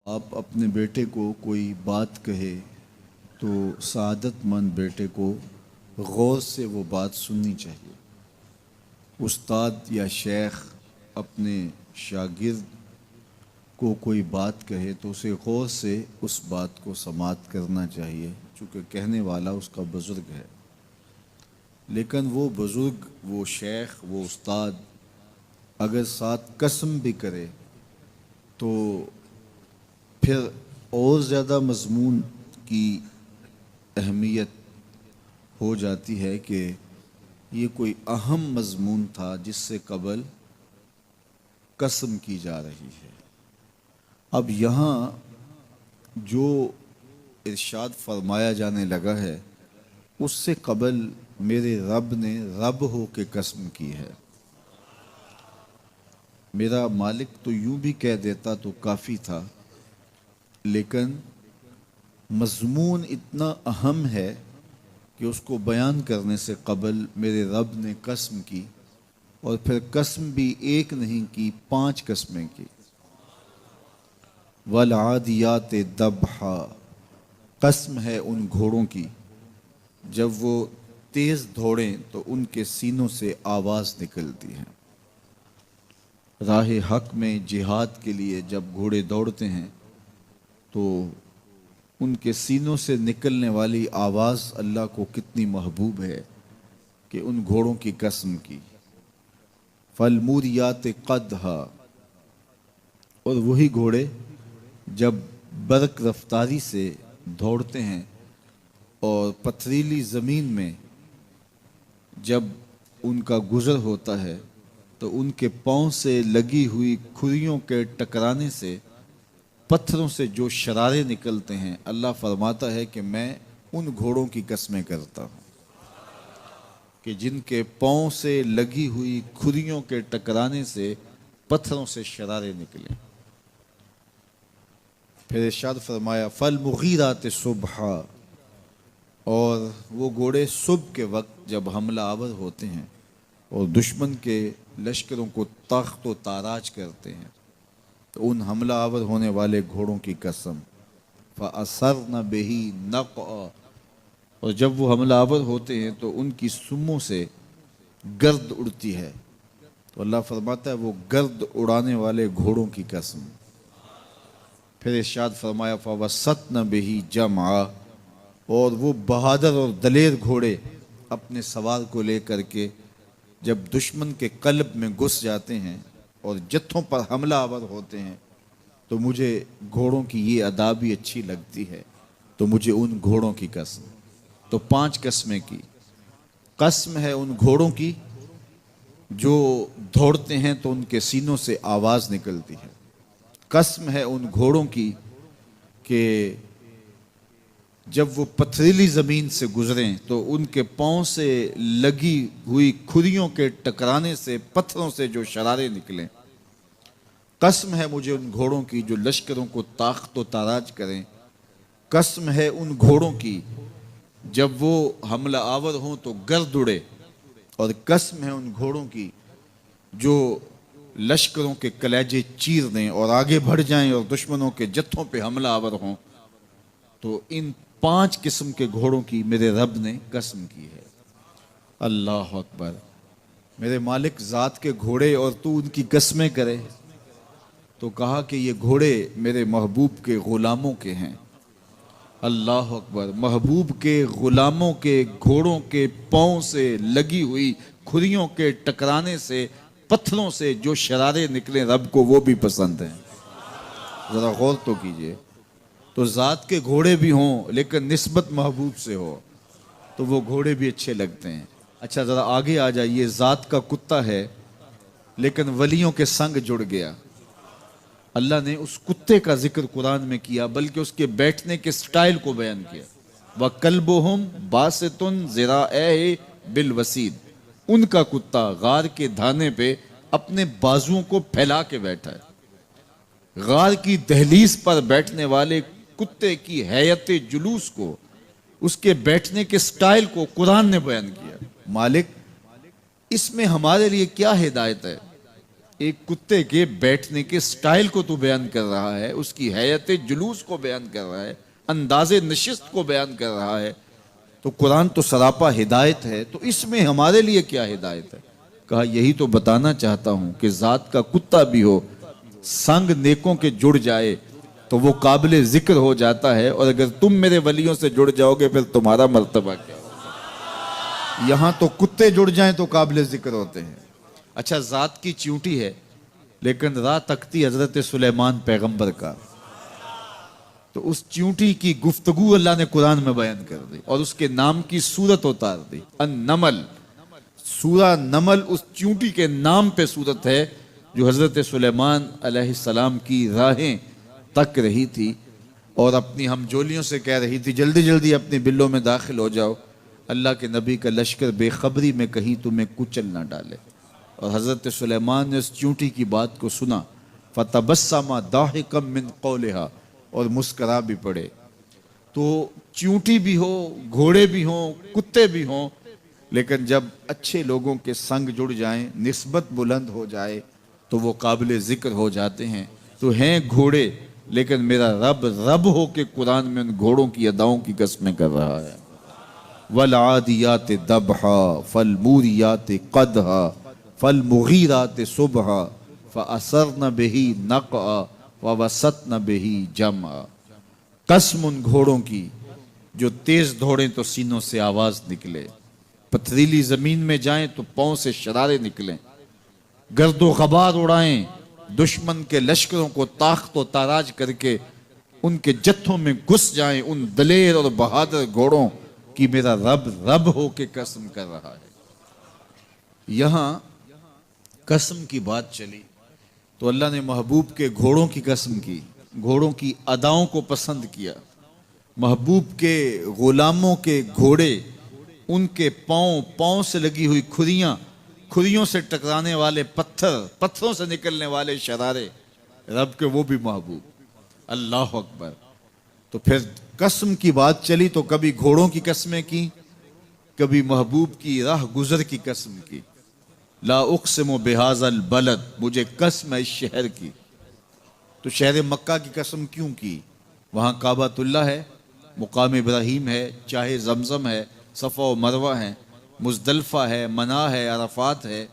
آپ اپنے بیٹے کو کوئی بات کہے تو سعادت مند بیٹے کو غور سے وہ بات سننی چاہیے۔ استاد یا شیخ اپنے شاگرد کو کوئی بات کہے تو اسے غور سے اس بات کو سماعت کرنا چاہیے، چونکہ کہنے والا اس کا بزرگ ہے۔ لیکن وہ بزرگ، وہ شیخ، وہ استاد اگر ساتھ قسم بھی کرے تو پھر اور زیادہ مضمون کی اہمیت ہو جاتی ہے کہ یہ کوئی اہم مضمون تھا جس سے قبل قسم کی جا رہی ہے۔ اب یہاں جو ارشاد فرمایا جانے لگا ہے اس سے قبل میرے رب نے رب ہو کے قسم کی ہے۔ میرا مالک تو یوں بھی کہہ دیتا تو کافی تھا، لیکن مضمون اتنا اہم ہے کہ اس کو بیان کرنے سے قبل میرے رب نے قسم کی، اور پھر قسم بھی ایک نہیں کی، 5 قسمیں کی۔ والعادیات ضبحا، قسم ہے ان گھوڑوں کی جب وہ تیز دوڑیں تو ان کے سینوں سے آواز نکلتی ہے۔ راہ حق میں جہاد کے لیے جب گھوڑے دوڑتے ہیں تو ان کے سینوں سے نکلنے والی آواز اللہ کو کتنی محبوب ہے کہ ان گھوڑوں کی قسم کی۔ فالموریات قدحا، اور وہی گھوڑے جب برق رفتاری سے دوڑتے ہیں اور پتھریلی زمین میں جب ان کا گزر ہوتا ہے تو ان کے پاؤں سے لگی ہوئی کھریوں کے ٹکرانے سے، پتھروں سے جو شرارے نکلتے ہیں، اللہ فرماتا ہے کہ میں ان گھوڑوں کی قسمیں کرتا ہوں کہ جن کے پاؤں سے لگی ہوئی کھریوں کے ٹکرانے سے پتھروں سے شرارے نکلے۔ پھر ارشاد فرمایا فالمغیرات صبحا، اور وہ گھوڑے صبح کے وقت جب حملہ آور ہوتے ہیں اور دشمن کے لشکروں کو تخت و تاراج کرتے ہیں تو ان حملہ آور ہونے والے گھوڑوں کی قسم۔ فَأَثَرْنَ بِهِ نَقْعًا، اور جب وہ حملہ آور ہوتے ہیں تو ان کی سموں سے گرد اڑتی ہے، تو اللہ فرماتا ہے وہ گرد اڑانے والے گھوڑوں کی قسم۔ پھر ارشاد فرمایا فَوَسَطْنَ بِهِ جَمْعًا، اور وہ بہادر اور دلیر گھوڑے اپنے سوار کو لے کر کے جب دشمن کے قلب میں گھس جاتے ہیں اور جتھوں پر حملہ آور ہوتے ہیں تو مجھے گھوڑوں کی یہ ادا بھی اچھی لگتی ہے، تو مجھے ان گھوڑوں کی قسم۔ تو 5 قسمیں کی۔ قسم ہے ان گھوڑوں کی جو دوڑتے ہیں تو ان کے سینوں سے آواز نکلتی ہے۔ قسم ہے ان گھوڑوں کی کہ جب وہ پتھریلی زمین سے گزریں تو ان کے پاؤں سے لگی ہوئی کھریوں کے ٹکرانے سے پتھروں سے جو شرارے نکلیں۔ قسم ہے مجھے ان گھوڑوں کی جو لشکروں کو تاخت و تاراج کریں۔ قسم ہے ان گھوڑوں کی جب وہ حملہ آور ہوں تو گرد اڑے، اور قسم ہے ان گھوڑوں کی جو لشکروں کے کلیجے چیر دیں اور آگے بڑھ جائیں اور دشمنوں کے جتھوں پہ حملہ آور ہوں۔ تو ان 5 قسم کے گھوڑوں کی میرے رب نے قسم کی ہے۔ اللہ اکبر! میرے مالک ذات کے گھوڑے اور تو ان کی قسمیں کرے، تو کہا کہ یہ گھوڑے میرے محبوب کے غلاموں کے ہیں۔ اللہ اکبر! محبوب کے غلاموں کے گھوڑوں کے پاؤں سے لگی ہوئی کھریوں کے ٹکرانے سے پتھروں سے جو شرارے نکلے، رب کو وہ بھی پسند ہیں۔ ذرا غور تو کیجئے۔ تو ذات کے گھوڑے بھی ہوں لیکن نسبت محبوب سے ہو تو وہ گھوڑے بھی اچھے لگتے ہیں۔ اچھا ذرا آگے آ جائیے، ذات کا کتا ہے لیکن ولیوں کے سنگ جڑ گیا۔ اللہ نے اس کتے کا ذکر قرآن میں کیا، بلکہ اس کے بیٹھنے کے سٹائل کو بیان کیا۔ وَكَلْبُهُمْ بَاسِطٌ ذِرَاعَيْهِ بِالْوَسِيدِ، ان کا کتا غار کے دھانے پہ اپنے بازوؤں کو پھیلا کے بیٹھا ہے۔ غار کی دہلیز پر بیٹھنے والے کتے کی حیت جلوس کو، اس کے بیٹھنے کے سٹائل کو قرآن نے بیان کیا۔ مالک اس میں ہمارے لیے کیا ہدایت ہے؟ ایک کتے کے بیٹھنے کے سٹائل کو تو بیان کر رہا ہے، اس کی حیت جلوس کو بیان کر رہا ہے، انداز نشست کو بیان کر رہا ہے، تو قرآن تو سراپا ہدایت ہے، تو اس میں ہمارے لیے کیا ہدایت ہے؟ کہا یہی تو بتانا چاہتا ہوں کہ ذات کا کتا بھی ہو، سنگ نیکوں کے جڑ جائے تو وہ قابل ذکر ہو جاتا ہے، اور اگر تم میرے ولیوں سے جڑ جاؤ گے پھر تمہارا مرتبہ کیا ہوگا؟ یہاں تو کتے جڑ جائیں تو قابل ذکر ہوتے ہیں۔ اچھا، ذات کی چیونٹی ہے لیکن راہ تکتی حضرت سلیمان پیغمبر کا، تو اس چیونٹی کی گفتگو اللہ نے قرآن میں بیان کر دی اور اس کے نام کی صورت اتار دی۔ النمل، سورہ نمل اس چیونٹی کے نام پہ صورت ہے جو حضرت سلیمان علیہ السلام کی راہیں تک رہی تھی اور اپنی ہمجولیوں سے کہہ رہی تھی جلدی جلدی اپنی بلوں میں داخل ہو جاؤ، اللہ کے نبی کا لشکر بے خبری میں کہیں تمہیں کچل نہ ڈالے۔ اور حضرت سلیمان نے اس چیونٹی کی بات کو سنا، فَتَبَسَّمَ ضَاحِكًا مِّن قَوْلِهَا، اور مسکرا بھی پڑے۔ تو چیونٹی بھی ہو، گھوڑے بھی ہوں، کتے بھی ہوں، لیکن جب اچھے لوگوں کے سنگ جڑ جائیں، نسبت بلند ہو جائے تو وہ قابل ذکر ہو جاتے ہیں۔ تو ہیں گھوڑے لیکن میرا رب رب ہو کے قرآن میں ان گھوڑوں کی اداؤں کی قسمیں کر رہا ہے۔ وَالْعَادِيَاتِ ضَبْحًا فَالْمُورِيَاتِ قَدْحًا فَالْمُغِيرَاتِ صُبْحًا فَأَثَرْنَ بِهِ نَقْعًا وَوَسَطْنَ بِهِ جَمْعًا۔ قسم ان گھوڑوں کی جو تیز دوڑیں تو سینوں سے آواز نکلے، پتھریلی زمین میں جائیں تو پاؤں سے شرارے نکلیں، گرد و غبار اڑائیں، دشمن کے لشکروں کو تاخت و تاراج کر کے ان کے جتھوں میں گھس جائیں، ان دلیر اور بہادر گھوڑوں کی میرا رب رب ہو کے قسم کر رہا ہے۔ یہاں قسم کی بات چلی تو اللہ نے محبوب کے گھوڑوں کی قسم کی، گھوڑوں کی اداؤں کو پسند کیا۔ محبوب کے غلاموں کے گھوڑے، ان کے پاؤں سے لگی ہوئی کھریوں سے ٹکرانے والے پتھروں سے نکلنے والے شرارے، رب کے وہ بھی محبوب۔ اللہ اکبر۔ تو پھر قسم کی بات چلی تو کبھی گھوڑوں کی قسمیں کی، کبھی محبوب کی راہ گزر کی قسم کی۔ لا اقسم بہذا البلد، مجھے قسم ہے اس شہر کی۔ تو شہر مکہ کی قسم کیوں کی؟ وہاں کعبۃ اللہ ہے، مقام ابراہیم ہے، چاہے زمزم ہے، صفا و مروہ ہے، مزدلفہ ہے، منا ہے، عرفات ہے،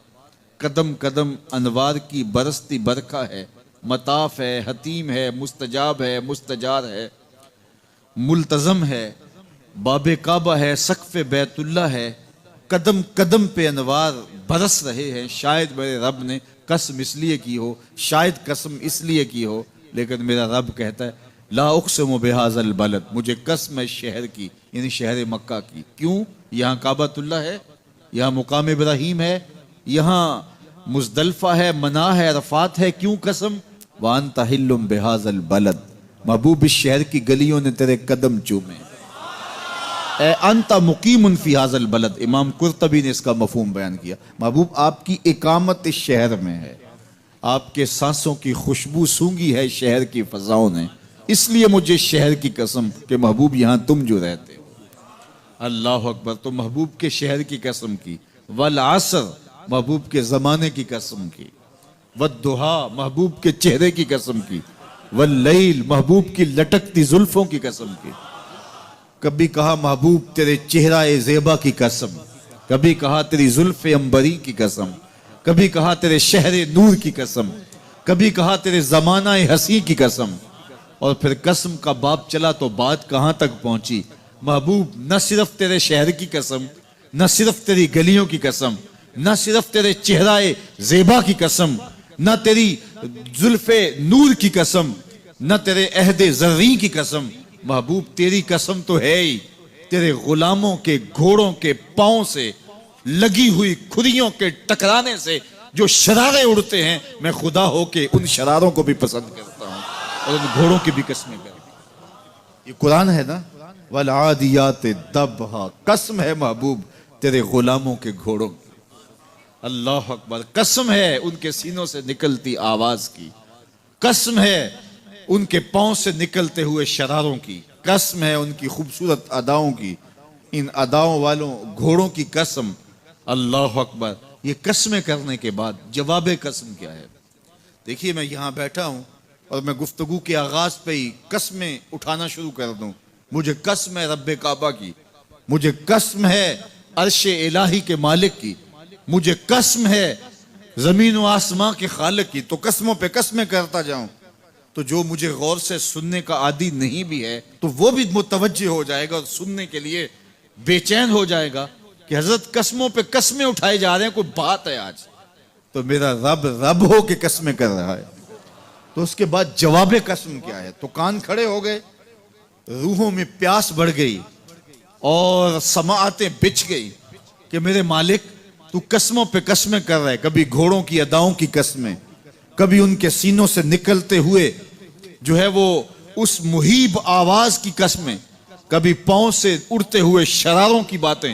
قدم قدم انوار کی برستی برکھا ہے، مطاف ہے، حتیم ہے، مستجاب ہے، مستجار ہے، ملتزم ہے، باب کعبہ ہے، سقف بیت اللہ ہے، قدم قدم پہ انوار برس رہے ہیں۔ شاید میرے رب نے قسم اس لیے کی ہو، شاید قسم اس لیے کی ہو، لیکن میرا رب کہتا ہے لا اقسم بہذا البلد، مجھے قسم ہے شہر کی، یعنی شہر مکہ کی۔ کیوں؟ یہاں کعبۃ اللہ ہے، یہاں مقام ابراہیم ہے، یہاں مزدلفہ ہے، منا ہے، عرفات ہے۔ کیوں قسم؟ وَأَنْتَ حِلٌّ بِهَذَا الْبَلَدِ، محبوب اس شہر کی گلیوں نے تیرے قدم چومے۔ اے انت مقیم فی هذا البلد، امام قرطبی نے اس کا مفہوم بیان کیا۔ محبوب آپ کی اقامت اس شہر میں ہے، آپ کے سانسوں کی خوشبو سونگی ہے شہر کی فضاؤں نے، اس لیے مجھے شہر کی قسم کہ محبوب یہاں تم جو رہتے ہو۔ اللہ اکبر۔ تو محبوب کے شہر کی قسم کی، والعصر، محبوب کے زمانے کی قسم کی، والضحیٰ، محبوب کے چہرے کی قسم کی، واللیل، محبوب کی لٹکتی زلفوں کی قسم کی۔ کبھی کہا محبوب تیرے چہرہ زیبا کی قسم، کبھی کہا تیری زلف عنبری کی قسم، کبھی کہا تیرے شہر نور کی قسم، کبھی کہا تیرے زمانہ حسین کی قسم۔ اور پھر قسم کا باب چلا تو بات کہاں تک پہنچی؟ محبوب نہ صرف تیرے شہر کی قسم، نہ صرف تیری گلیوں کی قسم، نہ صرف تیرے چہرہ زیبا کی قسم، نہ تیری زلف نور کی قسم، نہ تیرے عہد زریں کی قسم، محبوب تیری قسم تو ہے ہی تیرے غلاموں کے گھوڑوں کے پاؤں سے لگی ہوئی کھریوں کے ٹکرانے سے جو شرارے اڑتے ہیں، میں خدا ہو کے ان شراروں کو بھی پسند کرتا ہوں اور ان گھوڑوں کی بھی قسمیں کرتا ہوں۔ یہ قرآن ہے نا، والعادیات ضبحا، قسم ہے محبوب تیرے غلاموں کے گھوڑوں کی۔ اللہ اکبر۔ قسم ہے ان کے سینوں سے نکلتی آواز کی، قسم ہے ان کے پاؤں سے نکلتے ہوئے شراروں کی، قسم ہے ان کی خوبصورت اداؤں کی، ان اداؤں والوں گھوڑوں کی قسم۔ اللہ اکبر۔ یہ قسمیں کرنے کے بعد جواب قسم کیا ہے؟ دیکھیے میں یہاں بیٹھا ہوں اور میں گفتگو کے آغاز پہ ہی قسمیں اٹھانا شروع کر دوں. مجھے قسم ہے رب کعبہ کی, مجھے قسم ہے عرش الہی کے مالک کی, مجھے قسم ہے زمین و آسمان کے خالق کی. تو قسموں پہ قسمیں کرتا جاؤں تو جو مجھے غور سے سننے کا عادی نہیں بھی ہے تو وہ بھی متوجہ ہو جائے گا اور سننے کے لیے بے چین ہو جائے گا کہ حضرت قسموں پہ قسمیں اٹھائے جا رہے ہیں, کوئی بات ہے آج. تو میرا رب رب ہو کے قسمیں کر رہا ہے. تو اس کے بعد جواب قسم کیا ہے؟ تو کان کھڑے ہو گئے, روحوں میں پیاس بڑھ گئی اور سماعتیں بچھ گئی کہ میرے مالک تو قسموں پہ قسمیں کر رہا ہے. کبھی گھوڑوں کی اداؤں کی قسمیں, کبھی ان کے سینوں سے نکلتے ہوئے جو ہے وہ اس مہیب آواز کی قسمیں, کبھی پاؤں سے اڑتے ہوئے شراروں کی باتیں,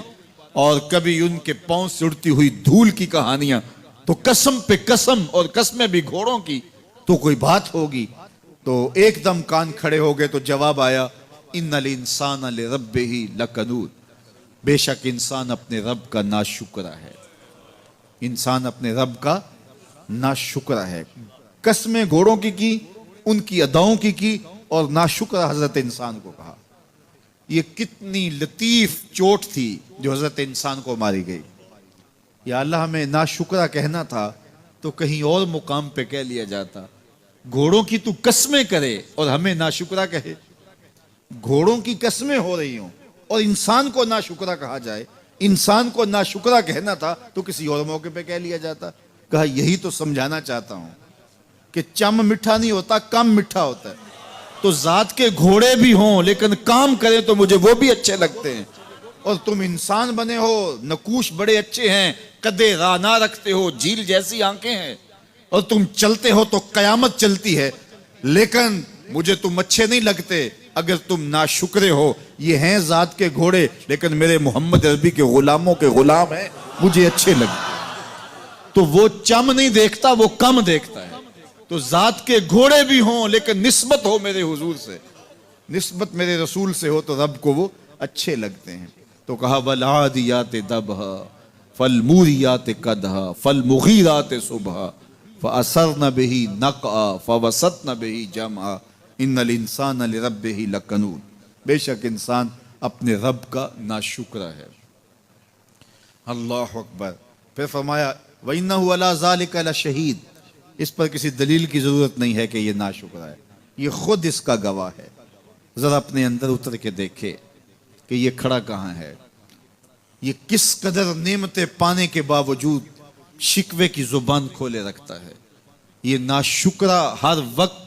اور کبھی ان کے پاؤں سے اڑتی ہوئی دھول کی کہانیاں. تو قسم پہ قسم, اور قسمیں بھی گھوڑوں کی, تو کوئی بات ہوگی. تو ایک دم کان کھڑے ہو گئے تو جواب آیا, ان الانسان لربہ لکنود, بے شک انسان اپنے رب کا ناشکرا ہے. انسان اپنے رب کا ناشکرا ہے. قسمیں گھوڑوں کی, ان کی اداؤں کی اور ناشکرا حضرت انسان کو کہا. یہ کتنی لطیف چوٹ تھی جو حضرت انسان کو ماری گئی. یا اللہ ہمیں ناشکرا کہنا تھا تو کہیں اور مقام پہ کہہ لیا جاتا. گھوڑوں کی تو قسمیں کرے اور ہمیں ناشکرا کہے. گھوڑوں کی قسمیں ہو رہی ہوں اور انسان کو ناشکرا کہا جائے. انسان کو ناشکرا کہنا تھا تو کسی اور موقع پہ کہہ لیا جاتا. کہا یہی تو سمجھانا چاہتا ہوں کہ چم میٹھا نہیں ہوتا, کم میٹھا ہوتا ہے. تو ذات کے گھوڑے بھی ہوں لیکن کام کریں تو مجھے وہ بھی اچھے لگتے ہیں. اور تم انسان بنے ہو, نقوش بڑے اچھے ہیں, قدے رانا رکھتے ہو, جھیل جیسی آنکھیں ہیں, اور تم چلتے ہو تو قیامت چلتی ہے, لیکن مجھے تم اچھے نہیں لگتے اگر تم ناشکرے ہو. یہ ہیں ذات کے گھوڑے لیکن میرے محمد عربی کے غلاموں کے غلام ہیں, مجھے اچھے لگتے. تو وہ چم نہیں دیکھتا, وہ کم دیکھتا ہے. تو ذات کے گھوڑے بھی ہوں لیکن نسبت ہو میرے حضور سے, نسبت میرے رسول سے ہو تو رب کو وہ اچھے لگتے ہیں. تو کہا والعادیات ضبحا فالموریات قدحا فالمغیرات صبحا فأثرن به نقعا فوسطن به جمعا ان الانسان لربہ لکنود. بے شک انسان اپنے رب کا ناشکرا ہے. اللہ اکبر. پھر فرمایا وَإِنَّهُ عَلَىٰ ذَلِكَ لَشَهِيدٌ. اس پر کسی دلیل کی ضرورت نہیں ہے کہ یہ ناشکرا ہے, یہ خود اس کا گواہ ہے. ذرا اپنے اندر اتر کے دیکھے کہ یہ کھڑا کہاں ہے, یہ کس قدر نعمتیں پانے کے باوجود شکوے کی زبان کھولے رکھتا ہے. یہ ناشکرا ہر وقت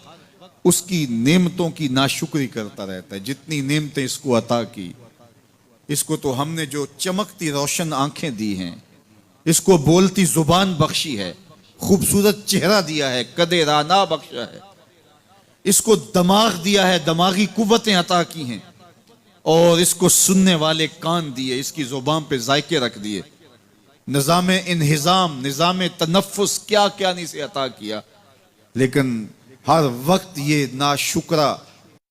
اس کی نعمتوں کی ناشکری کرتا رہتا ہے. جتنی نعمتیں اس کو عطا کی, اس کو تو ہم نے جو چمکتی روشن آنکھیں دی ہیں, اس کو بولتی زبان بخشی ہے, خوبصورت چہرہ دیا ہے, قدے رانا بخشا ہے, اس کو دماغ دیا ہے, دماغی قوتیں عطا کی ہیں, اور اس کو سننے والے کان دیے, اس کی زبان پہ ذائقے رکھ دیے, نظام انہضام, نظام تنفس, کیا کیا نہیں سے عطا کیا. لیکن ہر وقت یہ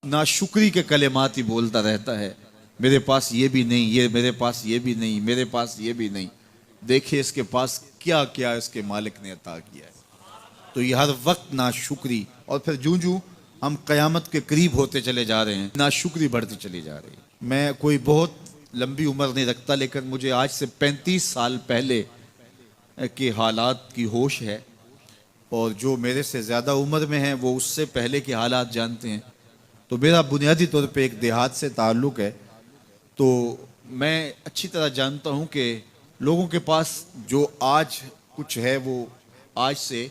ناشکری کے کلمات ہی بولتا رہتا ہے. میرے پاس یہ بھی نہیں, یہ میرے پاس یہ بھی نہیں, میرے پاس یہ بھی نہیں. دیکھیں اس کے پاس کیا کیا اس کے مالک نے عطا کیا ہے. تو یہ ہر وقت ناشکری. اور پھر جوں جوں ہم قیامت کے قریب ہوتے چلے جا رہے ہیں, ناشکری بڑھتی چلی جا رہی ہے. میں کوئی بہت لمبی عمر نہیں رکھتا, لیکن مجھے آج سے 35 سال پہلے کے حالات کی ہوش ہے, اور جو میرے سے زیادہ عمر میں ہیں وہ اس سے پہلے کے حالات جانتے ہیں. تو میرا بنیادی طور پہ ایک دیہات سے تعلق ہے. تو میں اچھی طرح جانتا ہوں کہ لوگوں کے پاس جو آج کچھ ہے وہ آج سے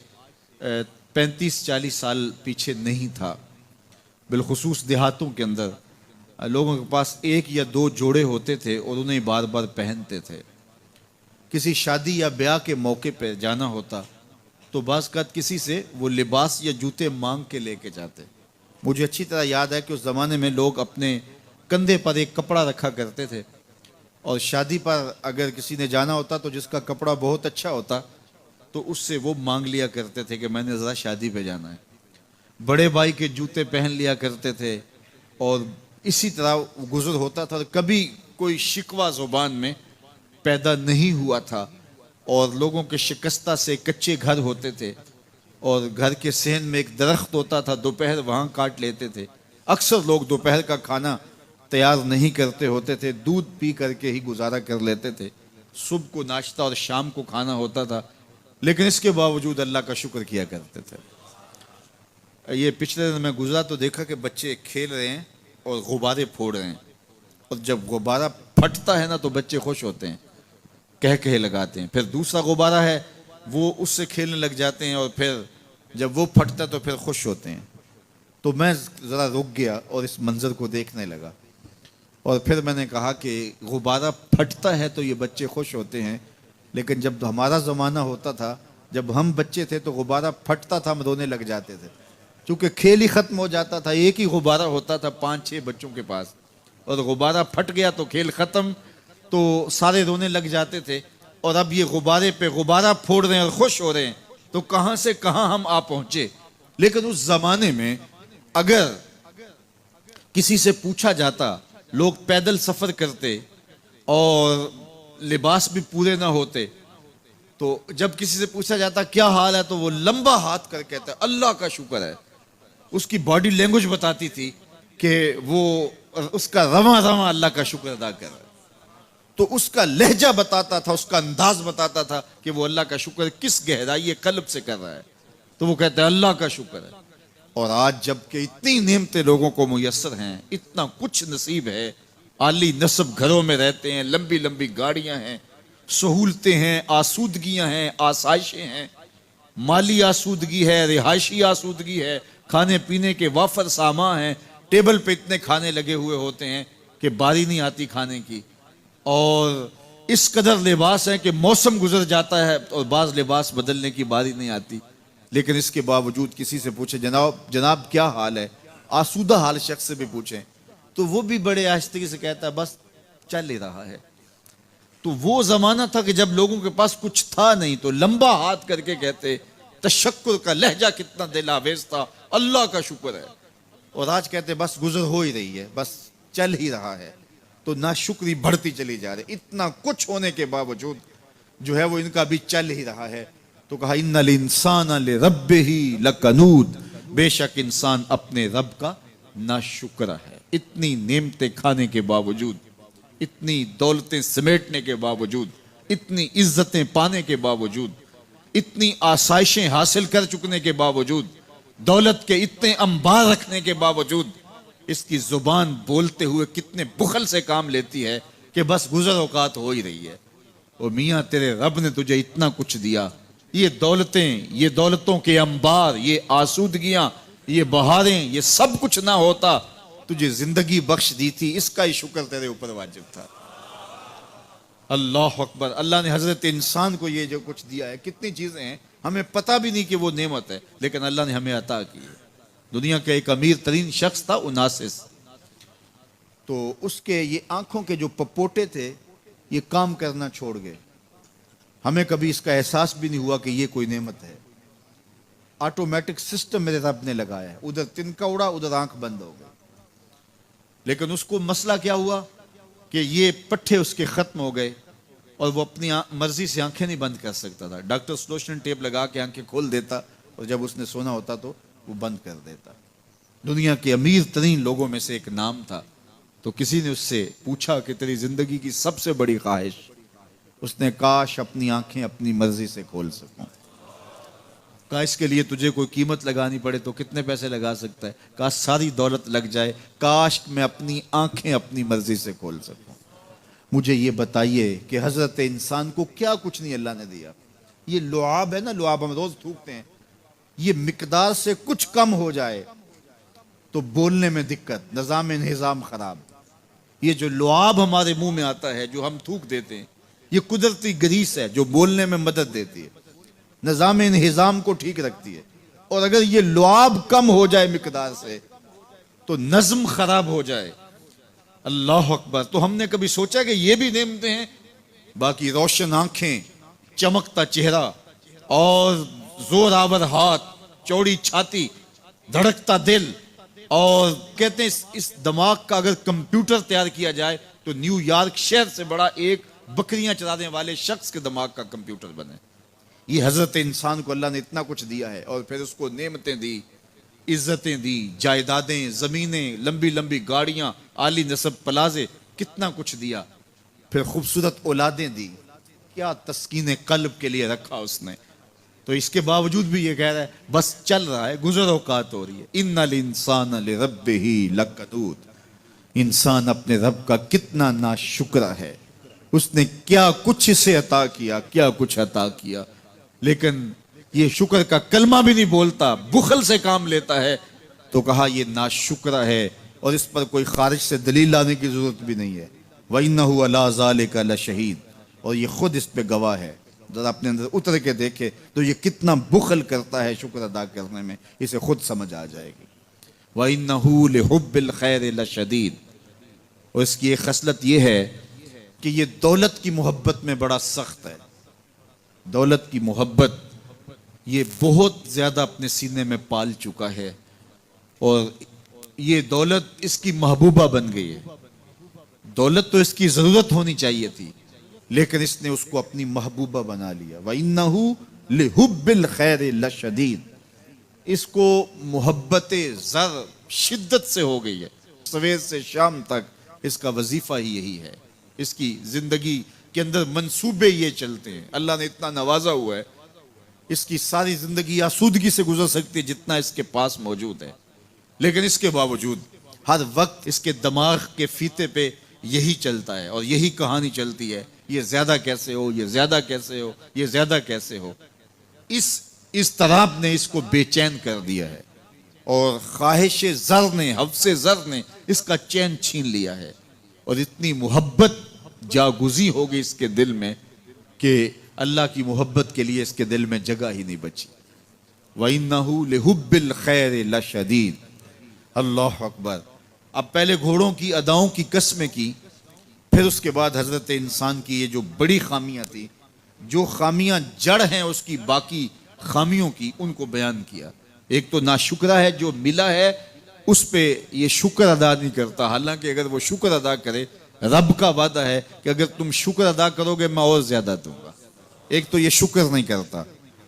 35-40 سال پیچھے نہیں تھا. بالخصوص دیہاتوں کے اندر لوگوں کے پاس 1 یا 2 جوڑے ہوتے تھے اور انہیں بار بار پہنتے تھے. کسی شادی یا بیاہ کے موقع پہ جانا ہوتا تو بعض اوقات کسی سے وہ لباس یا جوتے مانگ کے لے کے جاتے. مجھے اچھی طرح یاد ہے کہ اس زمانے میں لوگ اپنے کندھے پر ایک کپڑا رکھا کرتے تھے, اور شادی پر اگر کسی نے جانا ہوتا تو جس کا کپڑا بہت اچھا ہوتا تو اس سے وہ مانگ لیا کرتے تھے کہ میں نے ذرا شادی پہ جانا ہے. بڑے بھائی کے جوتے پہن لیا کرتے تھے, اور اسی طرح گزر ہوتا تھا. کبھی کوئی شکوہ زبان میں پیدا نہیں ہوا تھا, اور لوگوں کے شکستہ سے کچے گھر ہوتے تھے, اور گھر کے صحن میں ایک درخت ہوتا تھا، دوپہر وہاں کاٹ لیتے تھے. اکثر لوگ دوپہر کا کھانا تیار نہیں کرتے ہوتے تھے، دودھ پی کر کے ہی گزارا کر لیتے تھے. صبح کو ناشتہ اور شام کو کھانا ہوتا تھا، لیکن اس کے باوجود اللہ کا شکر کیا کرتے تھے. یہ پچھلے دن میں گزرا تو دیکھا کہ بچے کھیل رہے ہیں اور غبارے پھوڑ رہے ہیں، اور جب غبارہ پھٹتا ہے نا تو بچے خوش ہوتے ہیں، کہے لگاتے ہیں. پھر دوسرا غبارہ ہے، وہ اس سے کھیلنے لگ جاتے ہیں، اور پھر جب وہ پھٹتا تو پھر خوش ہوتے ہیں. تو میں ذرا رک گیا اور اس منظر کو دیکھنے لگا، اور پھر میں نے کہا کہ غبارہ پھٹتا ہے تو یہ بچے خوش ہوتے ہیں، لیکن جب ہمارا زمانہ ہوتا تھا، جب ہم بچے تھے تو غبارہ پھٹتا تھا، ہم رونے لگ جاتے تھے، کیونکہ کھیل ہی ختم ہو جاتا تھا. ایک ہی غبارہ ہوتا تھا 5-6 بچوں کے پاس، اور غبارہ پھٹ گیا تو کھیل ختم، تو سارے رونے لگ جاتے تھے. اور اب یہ غبارے پہ غبارہ پھوڑ رہے ہیں اور خوش ہو رہے ہیں، تو کہاں سے کہاں ہم آ پہنچے. لیکن اس زمانے میں اگر کسی سے پوچھا جاتا، لوگ پیدل سفر کرتے اور لباس بھی پورے نہ ہوتے، تو جب کسی سے پوچھا جاتا کیا حال ہے تو وہ لمبا ہاتھ کر کہتا ہے اللہ کا شکر ہے. اس کی باڈی لینگویج بتاتی تھی کہ وہ اس کا رواں رواں اللہ کا شکر ادا کر رہا ہے. تو اس کا لہجہ بتاتا تھا، اس کا انداز بتاتا تھا کہ وہ اللہ کا شکر کس گہرائی قلب سے کر رہا ہے. تو وہ کہتا ہے اللہ کا شکر ہے. اور آج جب کہ اتنی نعمتیں لوگوں کو میسر ہیں، اتنا کچھ نصیب ہے، عالی نصب گھروں میں رہتے ہیں، لمبی لمبی گاڑیاں ہیں، سہولتیں ہیں، آسودگیاں ہیں، آسائشیں ہیں، مالی آسودگی ہے، رہائشی آسودگی ہے، کھانے پینے کے وافر سامان ہیں، ٹیبل پہ اتنے کھانے لگے ہوئے ہوتے ہیں کہ باری نہیں آتی کھانے کی. اور اس قدر لباس ہے کہ موسم گزر جاتا ہے اور بعض لباس بدلنے کی باری نہیں آتی. لیکن اس کے باوجود کسی سے پوچھے جناب کیا حال ہے، آسودہ حال شخص سے بھی پوچھیں تو وہ بھی بڑے آہستگی سے کہتا ہے بس چل ہی رہا ہے. تو وہ زمانہ تھا کہ جب لوگوں کے پاس کچھ تھا نہیں تو لمبا ہاتھ کر کے کہتے، تشکر کا لہجہ کتنا دل آویز تھا، اللہ کا شکر ہے. اور آج کہتے بس گزر ہو ہی رہی ہے، بس چل ہی رہا ہے. تو ناشکری بڑھتی چلی جا رہی، اتنا کچھ ہونے کے باوجود جو ہے وہ ان کا بھی چل ہی رہا ہے. تو کہا ان الانسان لربہ لکنود، بے شک انسان اپنے رب کا ناشکر ہے. اتنی نعمتیں کھانے کے باوجود، اتنی دولتیں سمیٹنے کے باوجود، اتنی عزتیں پانے کے باوجود، اتنی آسائشیں حاصل کر چکنے کے باوجود، دولت کے اتنے انبار رکھنے کے باوجود، اس کی زبان بولتے ہوئے کتنے بخل سے کام لیتی ہے کہ بس گزر اوقات ہو ہی رہی ہے. اور میاں تیرے رب نے تجھے اتنا کچھ دیا، یہ دولتیں، یہ دولتوں کے انبار، یہ آسودگیاں، یہ بہاریں، یہ سب کچھ نہ ہوتا، تجھے زندگی بخش دی تھی، اس کا ہی شکر تیرے اوپر واجب تھا. اللہ اکبر. اللہ نے حضرت انسان کو یہ جو کچھ دیا ہے، کتنی چیزیں ہیں ہمیں پتہ بھی نہیں کہ وہ نعمت ہے، لیکن اللہ نے ہمیں عطا کی ہے. دنیا کا ایک امیر ترین شخص تھا اناسس، تو اس کے یہ آنکھوں کے جو پپوٹے تھے یہ کام کرنا چھوڑ گئے. ہمیں کبھی اس کا احساس بھی نہیں ہوا کہ یہ کوئی نعمت ہے. آٹومیٹک سسٹم میرے رب نے لگایا ہے، ادھر تنکا اڑا ادھر آنکھ بند ہو گئی. لیکن اس کو مسئلہ کیا ہوا کہ یہ پٹھے اس کے ختم ہو گئے اور وہ اپنی مرضی سے آنکھیں نہیں بند کر سکتا تھا. ڈاکٹر سلوشن ٹیپ لگا کے آنکھیں کھول دیتا اور جب اس نے سونا ہوتا تو وہ بند کر دیتا. دنیا کے امیر ترین لوگوں میں سے ایک نام تھا. تو کسی نے اس سے پوچھا کہ تیری زندگی کی سب سے بڑی خواہش؟ اس نے کاش اپنی آنکھیں اپنی مرضی سے کھول سکوں. کہا اس کے لیے تجھے کوئی قیمت لگانی پڑے تو کتنے پیسے لگا سکتا ہے؟ کہا ساری دولت لگ جائے، کاش میں اپنی آنکھیں اپنی مرضی سے کھول سکوں. مجھے یہ بتائیے کہ حضرت انسان کو کیا کچھ نہیں اللہ نے دیا. یہ لعاب ہے نا، لعاب ہم روز تھوکتے ہیں، یہ مقدار سے کچھ کم ہو جائے تو بولنے میں دقت، نظام انہضام خراب. یہ جو لعاب ہمارے منہ میں آتا ہے جو ہم تھوک دیتے ہیں، یہ قدرتی گریس ہے جو بولنے میں مدد دیتی ہے، نظام انہضام کو ٹھیک رکھتی ہے. اور اگر یہ لعاب کم ہو جائے مقدار سے تو نظم خراب ہو جائے. اللہ اکبر. تو ہم نے کبھی سوچا کہ یہ بھی نعمتیں ہیں؟ باقی روشن آنکھیں، چمکتا چہرہ اور زور آور ہاتھ، چوڑی چھاتی، دھڑکتا دل، اور کہتے ہیں اس دماغ کا اگر کمپیوٹر تیار کیا جائے تو نیو یارک شہر سے بڑا ایک بکریاں چرانے والے شخص کے دماغ کا کمپیوٹر بنے. یہ حضرت انسان کو اللہ نے اتنا کچھ دیا ہے، اور پھر اس کو نعمتیں دی، عزتیں دی، جائیدادیں، زمینیں، لمبی لمبی گاڑیاں، عالی نسب پلازے، کتنا کچھ دیا، پھر خوبصورت اولادیں دی، کیا تسکین قلب کے لیے رکھا اس نے. تو اس کے باوجود بھی یہ کہہ رہا ہے بس چل رہا ہے، گزر اوقات ہو رہی ہے. ان الانسان لربہ لکنود، انسان اپنے رب کا کتنا ناشکرا ہے، اس نے کیا کچھ اسے عطا کیا، کیا کچھ عطا کیا، لیکن یہ شکر کا کلمہ بھی نہیں بولتا، بخل سے کام لیتا ہے. تو کہا یہ ناشکرا ہے، اور اس پر کوئی خارج سے دلیل لانے کی ضرورت بھی نہیں ہے. وَإِنَّهُ عَلَىٰ ذَلِكَ لَشَهِيدٌ، اور یہ خود اس پہ گواہ ہے. ذرا اپنے اندر اتر کے دیکھے تو یہ کتنا بخل کرتا ہے شکر ادا کرنے میں، اسے خود سمجھ آ جائے گی. وَإِنَّهُ لِحُبِّ الْخَيْرِ لَشَدِيدٌ، اور اس کی ایک خصلت یہ ہے کہ یہ دولت کی محبت میں بڑا سخت ہے. دولت کی محبت یہ بہت زیادہ اپنے سینے میں پال چکا ہے، اور یہ دولت اس کی محبوبہ بن گئی ہے. دولت تو اس کی ضرورت ہونی چاہیے تھی، لیکن اس نے اس کو اپنی محبوبہ بنا لیا. وَإِنَّهُ لِحُبِّ الْخَيْرِ لَشَدِيدٌ، اس کو محبت زر شدت سے ہو گئی ہے. سویر سے شام تک اس کا وظیفہ ہی یہی ہے، اس کی زندگی کے اندر منصوبے یہ چلتے ہیں. اللہ نے اتنا نوازا ہوا ہے، اس کی ساری زندگی آسودگی سے گزر سکتی ہے جتنا اس کے پاس موجود ہے، لیکن اس کے باوجود ہر وقت اس کے دماغ کے فیتے پہ یہی چلتا ہے، اور یہی کہانی چلتی ہے، یہ زیادہ کیسے ہو، یہ زیادہ کیسے ہو، یہ زیادہ کیسے ہو. اس اضطراب نے اس کو بے چین کر دیا ہے، اور خواہش زر نے، حوث زر نے اس کا چین چھین لیا ہے، اور اتنی محبت جاگزی ہوگی اس کے دل میں کہ اللہ کی محبت کے لیے اس کے دل میں جگہ ہی نہیں بچی. وَإِنَّهُ لِحُبِّ الْخَيْرِ لَشَدِيدٌ. اللہ اکبر. اب پہلے گھوڑوں کی اداؤں کی قسمیں کی، پھر اس کے بعد حضرت انسان کی یہ جو بڑی خامیاں تھی، جو خامیاں جڑ ہیں اس کی باقی خامیوں کی، ان کو بیان کیا. ایک تو ناشکرا ہے، جو ملا ہے اس پہ یہ شکر ادا نہیں کرتا، حالانکہ اگر وہ شکر ادا کرے، رب کا وعدہ ہے کہ اگر تم شکر ادا کرو گے میں اور زیادہ دوں گا. ایک تو یہ شکر نہیں کرتا،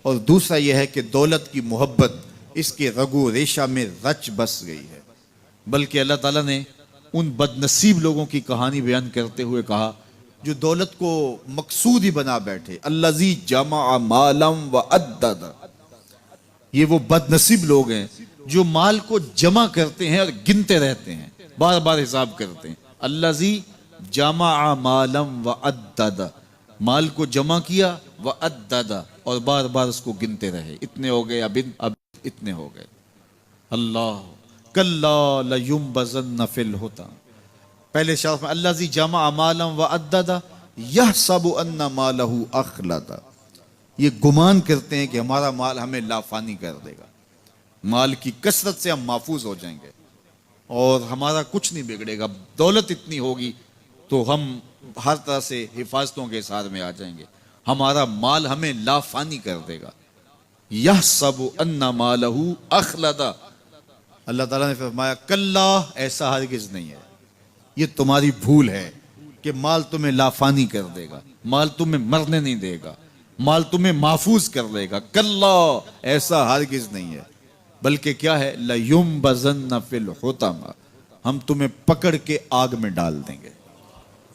اور دوسرا یہ ہے کہ دولت کی محبت اس کے رگو ریشہ میں رچ بس گئی ہے. بلکہ اللہ تعالیٰ نے ان بد نصیب لوگوں کی کہانی بیان کرتے ہوئے کہا جو دولت کو مقصود ہی بنا بیٹھے. الذی جمع مالا وعدد، یہ وہ بد نصیب لوگ ہیں جو مال کو جمع کرتے ہیں اور گنتے رہتے ہیں، بار بار حساب کرتے ہیں. الذی جمع مالا وعدد، مال کو جمع کیا، وعدد، اور بار بار اس کو گنتے رہے، اتنے ہو گئے، اب اتنے ہو گئے. اللہ کلا لینبذن فی الحطام. پہلے شرف میں الذی جمع مالا وعدد یحسب ان مالہ اخلد، یہ گمان کرتے ہیں کہ ہمارا مال ہمیں لافانی کر دے گا، مال کی کثرت سے ہم محفوظ ہو جائیں گے اور ہمارا کچھ نہیں بگڑے گا. دولت اتنی ہوگی تو ہم ہر طرح سے حفاظتوں کے ساتھ میں آ جائیں گے، ہمارا مال ہمیں لافانی کر دے گا. یحسب ان مالہ اخلد. اللہ تعالیٰ نے فرمایا کلا، ایسا ہرگز نہیں ہے، یہ تمہاری بھول ہے کہ مال تمہیں لافانی کر دے گا، مال تمہیں مرنے نہیں دے گا، مال تمہیں محفوظ کر لے گا. کلا، ایسا ہرگز نہیں ہے، بلکہ کیا ہے، لَيُنبَذَنَّ فِي الْحُطَمَةِ، ہم تمہیں پکڑ کے آگ میں ڈال دیں گے.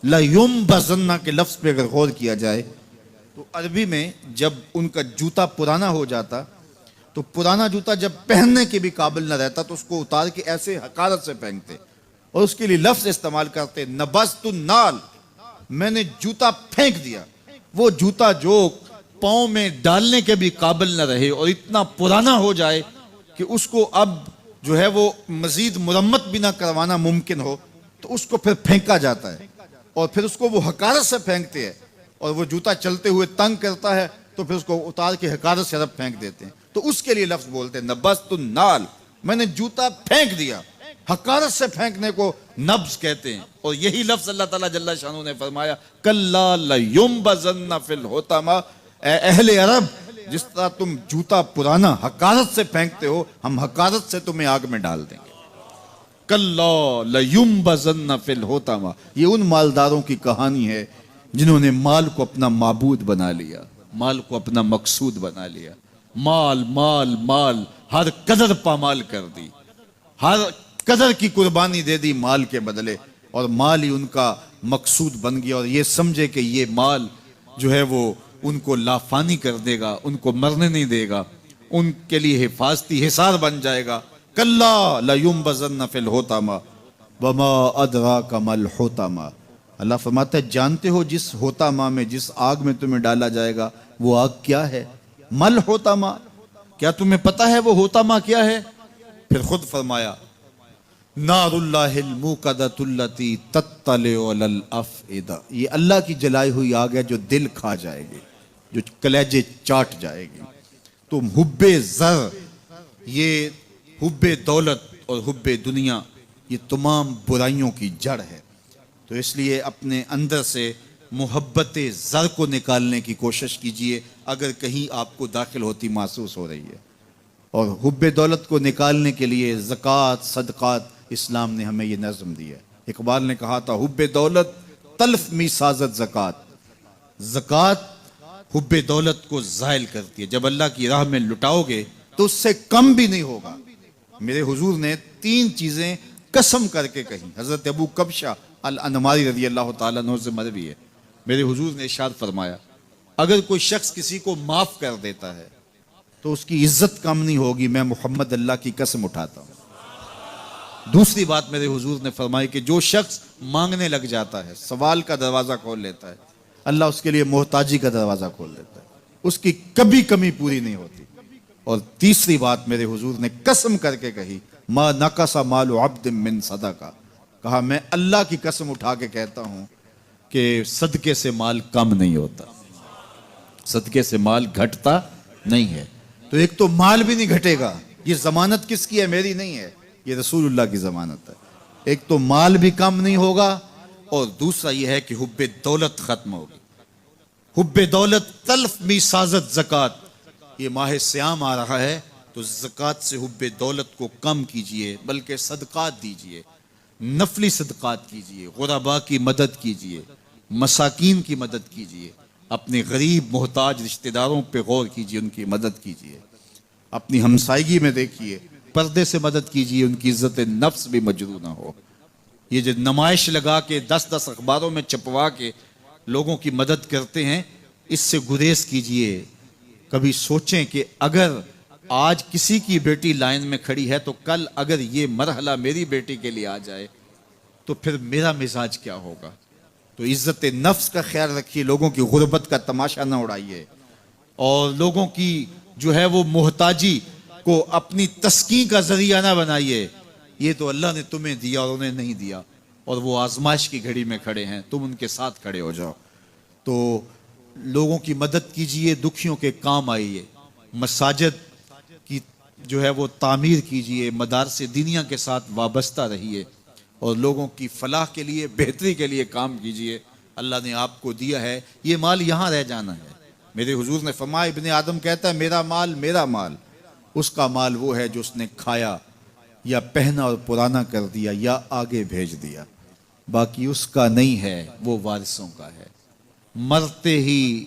لَيُنبَذَنَّ کے لفظ پہ اگر غور کیا جائے تو عربی میں جب ان کا جوتا پرانا ہو جاتا تو پرانا جوتا جب پہننے کے بھی قابل نہ رہتا تو اس کو اتار کے ایسے حقارت سے پہنتے، اور اس کے لیے لفظ استعمال کرتے نبذت النال، میں نے جوتا پھینک دیا. وہ جوتا جو پاؤں میں ڈالنے کے بھی قابل نہ رہے اور اتنا پرانا ہو جائے کہ اس کو اب جو ہے وہ مزید مرمت بھی نہ کروانا ممکن ہو، تو اس کو پھر پھینکا جاتا ہے، اور پھر اس کو وہ حقارت سے پھینکتے ہیں، اور وہ جوتا چلتے ہوئے تنگ کرتا ہے تو پھر اس کو اتار کے حقارت سے رب پھینک دیتے ہیں. تو اس کے لیے لفظ بولتے ہیں نبذت النال، میں نے جوتا پھینک دیا. حقارت سے پھینکنے کو نبض کہتے ہیں، اور یہی لفظ اللہ تعالیٰ جل شانہ نے فرمایا کلا لینبذن فی الحطمہ. اے اہل عرب، جس طرح تم جوتا پرانا حقارت سے پھینکتے ہو، ہم حقارت سے تمہیں آگ میں ڈال دیں گے. کلا لینبذن فی الحطمہ. یہ ان مالداروں کی کہانی ہے جنہوں نے مال کو اپنا معبود بنا لیا. مال کو اپنا مقصود بنا لیا، مال مال مال، ہر قدر پامال کر دی، ہر قدر کی قربانی دے دی مال کے بدلے، اور مال ہی ان کا مقصود بن گیا، اور یہ سمجھے کہ یہ مال جو ہے وہ ان کو لافانی کر دے گا، ان کو مرنے نہیں دے گا، ان کے لیے حفاظتی حصار بن جائے گا۔ کلا لینبذن فی الحطمہ وما ادراک ما الحطمہ۔ اللہ فرماتا ہے جانتے ہو جس حطمہ میں، جس آگ میں تمہیں ڈالا جائے گا، وہ آگ کیا ہے؟ مل حطمہ، کیا تمہیں پتا ہے وہ حطمہ کیا ہے؟ پھر خود فرمایا نار اللہ الموقدۃ التی تطلع علی الافئدہ، یہ اللہ کی جلائی ہوئی آگ ہے جو دل کھا جائے گی، جو کلیجے چاٹ جائے گی۔ تو حب زر، یہ حب دولت اور حب دنیا، یہ تمام برائیوں کی جڑ ہے۔ تو اس لیے اپنے اندر سے محبت زر کو نکالنے کی کوشش کیجئے اگر کہیں آپ کو داخل ہوتی محسوس ہو رہی ہے، اور حب دولت کو نکالنے کے لیے زکوٰۃ صدقات اسلام نے ہمیں یہ نظم دیا ہے۔ اقبال نے کہا تھا حب دولت تلف می سازت زکوٰۃ، زکوٰۃ حب دولت کو زائل کرتی ہے، جب اللہ کی راہ میں لٹاؤ گے تو اس سے کم بھی نہیں ہوگا۔ میرے حضور نے 3 چیزیں قسم کر کے کہیں، حضرت ابو کبشہ الانماری رضی اللہ تعالیٰ عنہ سے مروی ہے، میرے حضور نے ارشاد فرمایا اگر کوئی شخص کسی کو معاف کر دیتا ہے تو اس کی عزت کم نہیں ہوگی، میں محمد اللہ کی قسم اٹھاتا ہوں۔ دوسری بات میرے حضور نے فرمائی کہ جو شخص مانگنے لگ جاتا ہے، سوال کا دروازہ کھول لیتا ہے، اللہ اس کے لیے محتاجی کا دروازہ کھول دیتا ہے، اس کی کبھی کمی پوری نہیں ہوتی۔ اور تیسری بات میرے حضور نے قسم کر کے کہی ما نقص مال عبد من صدقہ، کہا میں اللہ کی قسم اٹھا کے کہتا ہوں کہ صدقے سے مال کم نہیں ہوتا، صدقے سے مال گھٹتا نہیں ہے۔ تو ایک تو مال بھی نہیں گھٹے گا، یہ ضمانت کس کی ہے؟ میری نہیں ہے، یہ رسول اللہ کی ضمانت ہے۔ ایک تو مال بھی کم نہیں ہوگا، اور دوسرا یہ ہے کہ حب دولت ختم ہوگی۔ حب دولت تلف می سازت زکوٰۃ، یہ ماہ سیام آ رہا ہے تو زکوٰۃ سے حب دولت کو کم کیجئے، بلکہ صدقات دیجئے، نفلی صدقات کیجئے، غرباء کی مدد کیجئے، مساکین کی مدد کیجئے، اپنے غریب محتاج رشتہ داروں پہ غور کیجئے، ان کی مدد کیجئے، اپنی ہمسائیگی میں دیکھیے، پردے سے مدد کیجئے، ان کی عزت نفس بھی مجروح نہ ہو۔ یہ جو نمائش لگا کے 10 اخباروں میں چھپوا کے لوگوں کی مدد کرتے ہیں، اس سے گریز کیجئے۔ کبھی سوچیں کہ اگر آج کسی کی بیٹی لائن میں کھڑی ہے تو کل اگر یہ مرحلہ میری بیٹی کے لیے آ جائے تو پھر میرا مزاج کیا ہوگا؟ تو عزت نفس کا خیال رکھیے، لوگوں کی غربت کا تماشا نہ اڑائیے، اور لوگوں کی جو ہے وہ محتاجی کو اپنی تسکین کا ذریعہ نہ بنائیے۔ یہ تو اللہ نے تمہیں دیا اور انہیں نہیں دیا، اور وہ آزمائش کی گھڑی میں کھڑے ہیں، تم ان کے ساتھ کھڑے ہو جاؤ۔ تو لوگوں کی مدد کیجئے، دکھیوں کے کام آئیے، مساجد کی جو ہے وہ تعمیر کیجئے، مدارس دینیا کے ساتھ وابستہ رہیے، اور لوگوں کی فلاح کے لیے، بہتری کے لیے کام کیجئے۔ اللہ نے آپ کو دیا ہے، یہ مال یہاں رہ جانا ہے۔ میرے حضور نے فرمایا ابن آدم کہتا ہے میرا مال، اس کا مال وہ ہے جو اس نے کھایا یا پہنا اور پرانا کر دیا یا آگے بھیج دیا، باقی اس کا نہیں ہے، وہ وارثوں کا ہے۔ مرتے ہی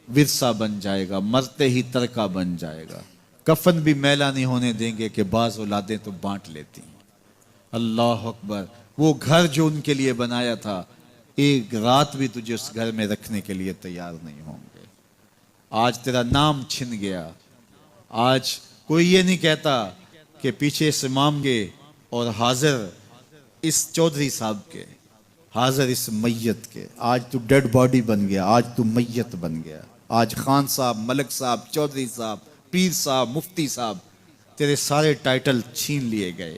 ورثہ بن جائے گا، مرتے ہی ترکہ بن جائے گا۔ کفن بھی میلا نہیں ہونے دیں گے کہ بعض اولادیں تو بانٹ لیتی ہیں۔ اللہ اکبر، وہ گھر جو ان کے لیے بنایا تھا، ایک رات بھی تجھے اس گھر میں رکھنے کے لیے تیار نہیں ہوں گے۔ آج تیرا نام چھن گیا، آج کوئی یہ نہیں کہتا کہ پیچھے سے امام کے اور حاضر اس چودھری صاحب کے، حاضر اس میت کے۔ آج تو ڈیڈ باڈی بن گیا، آج تو میت بن گیا۔ آج خان صاحب، ملک صاحب، چودھری صاحب، پیر صاحب، مفتی صاحب، تیرے سارے ٹائٹل چھین لیے گئے۔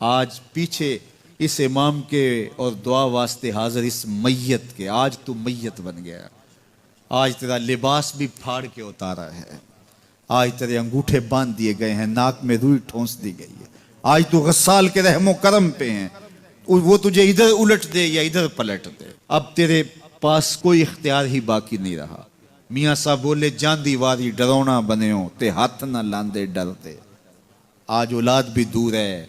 آج پیچھے اس امام کے اور دعا واسطے حاضر اس میت کے، آج تو میت بن گیا۔ آج تیرا لباس بھی پھاڑ کے اتارا ہے، آج تیرے انگوٹھے باندھ دیے گئے ہیں، ناک میں روئی ٹھونس دی گئی ہے۔ آج تو غسال کے رحم و کرم پہ ہیں، وہ تجھے ادھر الٹ دے یا ادھر پلٹ دے، اب تیرے پاس کوئی اختیار ہی باقی نہیں رہا۔ میاں صاحب بولے جاندی واری ڈرونا بنےو تے ہاتھ نہ لاندے ڈرتے۔ آج اولاد بھی دور ہے،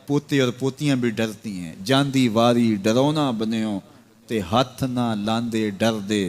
پوتے اور پوتیاں بھی ڈرتی ہیں۔ جاندی واری ڈرونا بنےو تے ہاتھ نہ لاندے ڈر دے،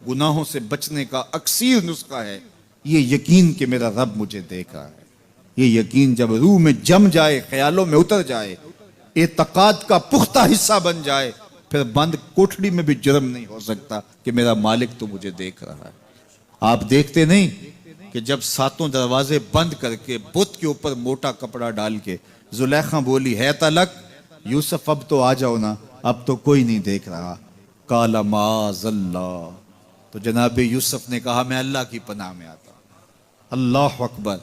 گناہوں سے بچنے کا اکثیر نسخہ ہے یہ یقین کہ میرا رب مجھے دیکھ رہا ہے. یہ یقین جب روح میں جم جائے، خیالوں میں اتر جائے، اعتقاد کا پختہ حصہ بن جائے، پھر بند کوٹھڑی میں بھی جرم نہیں ہو سکتا کہ میرا مالک تو مجھے دیکھ رہا ہے. آپ دیکھتے نہیں کہ جب 7 دروازے بند کر کے بت کے اوپر موٹا کپڑا ڈال کے زلیخا بولی ہے تلک یوسف اب تو آ جاؤ نا، اب تو کوئی نہیں دیکھ رہا. قال معاذ اللہ، تو جناب یوسف نے کہا میں اللہ کی پناہ میں آتا ہوں. اللہ اکبر،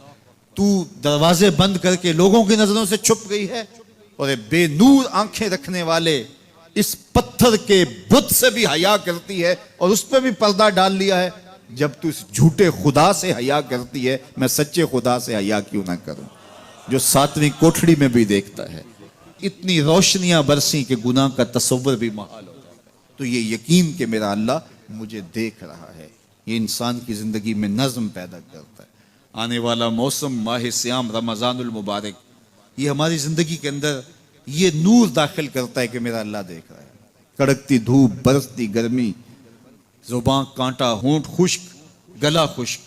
تو دروازے بند کر کے لوگوں کی نظروں سے چھپ گئی ہے اور بے نور آنکھیں رکھنے والے اس پتھر کے بت سے بھی حیا کرتی ہے اور اس پہ بھی پردہ ڈال لیا ہے. جب تو اس جھوٹے خدا سے حیا کرتی ہے، میں سچے خدا سے حیا کیوں نہ کروں جو 7ویں کوٹھڑی میں بھی دیکھتا ہے. اتنی روشنیاں برسی کہ گناہ کا تصور بھی محال ہو جاتا ہے. تو یہ یقین کہ میرا اللہ مجھے دیکھ رہا ہے، یہ انسان کی زندگی میں نظم پیدا کرتا ہے. آنے والا موسم ماہ سیام رمضان المبارک، یہ ہماری زندگی کے اندر یہ نور داخل کرتا ہے کہ میرا اللہ دیکھ رہا ہے. کڑکتی دھوپ، برستی گرمی، زباں کانٹا، ہونٹ خشک، گلا خشک،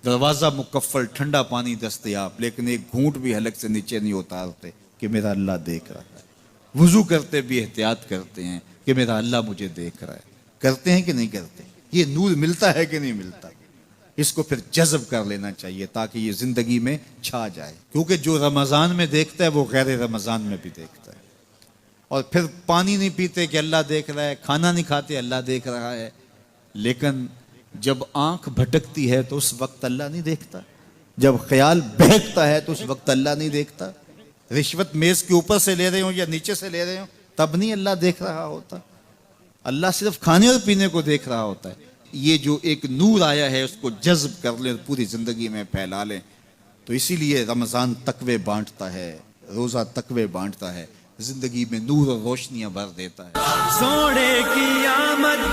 دروازہ مکفل، ٹھنڈا پانی دستیاب، لیکن ایک گھونٹ بھی حلق سے نیچے نہیں اتارتے کہ میرا اللہ دیکھ رہا ہے. وضو کرتے بھی احتیاط کرتے ہیں کہ میرا اللہ مجھے دیکھ رہا ہے. کرتے ہیں کہ نہیں کرتے؟ یہ نور ملتا ہے کہ نہیں ملتا؟ اس کو پھر جذب کر لینا چاہیے تاکہ یہ زندگی میں چھا جائے. کیونکہ جو رمضان میں دیکھتا ہے وہ غیر رمضان میں بھی دیکھتا ہے. اور پھر پانی نہیں پیتے کہ اللہ دیکھ رہا ہے، کھانا نہیں کھاتے اللہ دیکھ رہا ہے. لیکن جب آنکھ بھٹکتی ہے تو اس وقت اللہ نہیں دیکھتا. جب خیال بہکتا ہے تو اس وقت اللہ نہیں دیکھتا. رشوت میز کے اوپر سے لے رہے ہوں یا نیچے سے لے رہے ہوں تب نہیں اللہ دیکھ رہا ہوتا. اللہ صرف کھانے اور پینے کو دیکھ رہا ہوتا ہے. یہ جو ایک نور آیا ہے اس کو جذب کر لیں، پوری زندگی میں پھیلا لیں. تو اسی لیے رمضان تقوی بانٹتا ہے، روزہ تقوی بانٹتا ہے، زندگی میں نور اور روشنیاں بھر دیتا ہے. سونے کی آمد